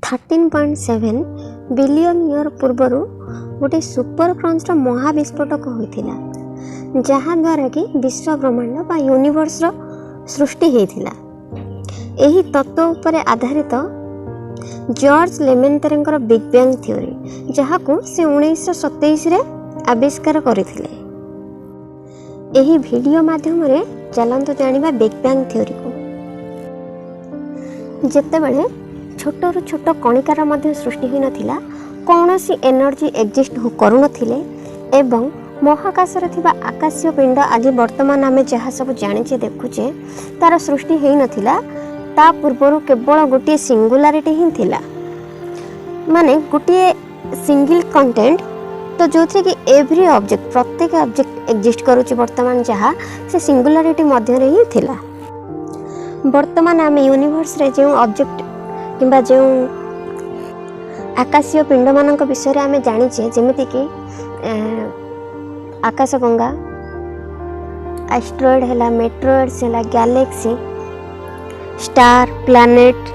13.7 billion year पूर्वर गोटे super crunch महाविस्फोटक होता जहाद्वारा कि विश्व ब्रह्मांड बा यूनिवर्स सृष्टि होता। यही तत्व उपर आधारित जॉर्ज लेमेंटेरंकर बिग बैंग थ्योरी जहाँ को से 1927 रे आविष्कार करथिले। यही वीडियो माध्यम रे चलंतु जानिबा बिग बैंग थ्योरी को। जेतेबेले छोट रु छोट कणिकार मध्य सृष्टि होई नथिला, कौनसी एनर्जी एक्जिस्ट करू नथिले एवं महाकाश रे थिबा आकाशीय पिंड आज वर्तमान आमे जहाँ सब जानिचे देखुचे तार सृष्टि होई नथिला। ता पूर्वरु केवल गोटे सिंगुलारिटी ही थिला, माने गोटे सिंगल कंटेंट तो जो थे कि एवरी ऑब्जेक्ट प्रत्येक ऑब्जेक्ट एक्जिस्ट करूची वर्तमान जहाँ से सिंगुलारिटी मध्य रे ही थिला। वर्तमान आमे यूनिवर्स रे जो ऑब्जेक्ट किंबा जो आकाशीय पिंड मानक विषय आमे जानिचे जेमिति कि आकाशगंगा, एस्ट्रॉइड हैला, मेट्रॉइड्स हैला, गैलेक्सी, स्टार, प्लैनेट,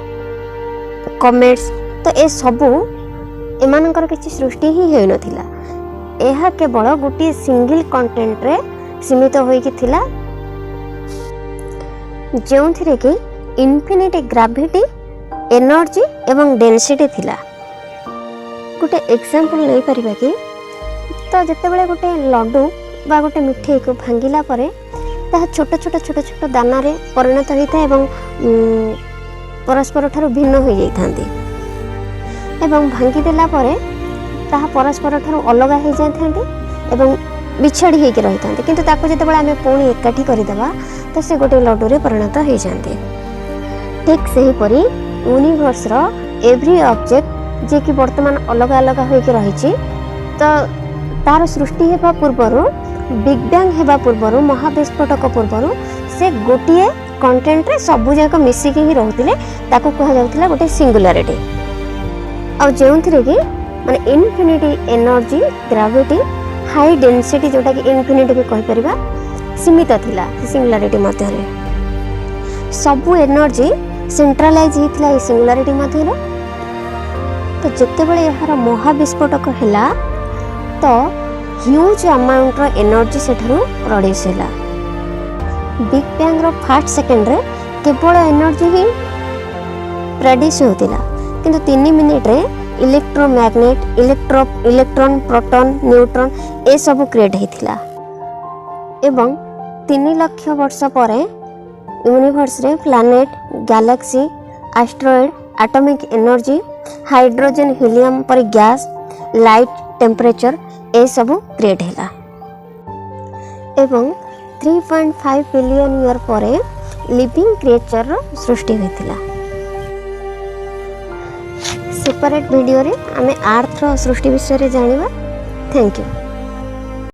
कमेट्स, तो ए सबू एमानकर किसी सृष्टि ही होई नथिला। एहा केवल गोटे सिंगल कंटेंट रे सीमित होइकी थिला जोंथिरे कि इन्फिनिट ग्रेविटी, एनर्जी एवं डेंसिटी थिला। गोटे एग्जांपल नै परिबा कि तो जेतेबेले गोटे लड्डू बा गोटे मिठाई को भांगिला परे ताहा छोट छोट छोट छोट दाना रे परिणत होता एवं परस्पर ठारू भिन्न हो जाइथांती एवं भांगी देला परे ताहा परस्पर ठारू अलग हो जाइथांती एवं बिछाड़ी होके रहिथांती, किंतु ताको जेतेबेले आमे पुणी एकाठी करदेबा तो से गोटे लड्डू रे परिणत हो जाते। ठीक सही परी यूनिवर्स रो एवरी ऑब्जेक्ट जे कि वर्तमान अलग अलग होके रहिछि तो तार सृष्टि हेबा पूर्वरु बिग बैंग हेबा पूर्वरु महाविस्फोटक पूर्वरु से गोटे कंटेंट रे सबु जाक मिसिकी ही रहउतिले, ताको कहा जाउतिला गोटे सिंगुलारिटी। और जेउथिरे कि माने infinity energy, gravity, high density जोटा कि इन्फिनिटी भी कहि परिबा सीमित थिला सिंगुलारिटी मध्य रे। सबु एनर्जी सेंट्रलाइज हिथिला ए सिंगुलारिटी मध्य रे। तो जेतेबेले यार महाविस्फोटक हैला तो ह्यूज अमाउंट रो एनर्जी सेठारु प्रोड्यूस हैला। Big bang row first second रे केवल एनर्जी ही प्रोड्यूस होतिला, किंतु 3 मिनिट रे इलेक्ट्रोमैग्नेट, इलेक्ट्रॉन, प्रोटॉन, न्यूट्रॉन ए सब क्रिएट हेतिला। एवं 3 लाख वर्ष परे यूनिवर्स रे planet, Galaxy, asteroid, atomic energy, hydrogen, helium पर गैस, लाइट, टेम्परेचर ए सब क्रिएट हैला। एवं 3.5 बिलियन ईयर परे लिविंग क्रिएचर रो सृष्टि होइतिला। सेपरेट वीडियो रे आमे अर्थ रो सृष्टि विषय रे जानिबा। Thank you.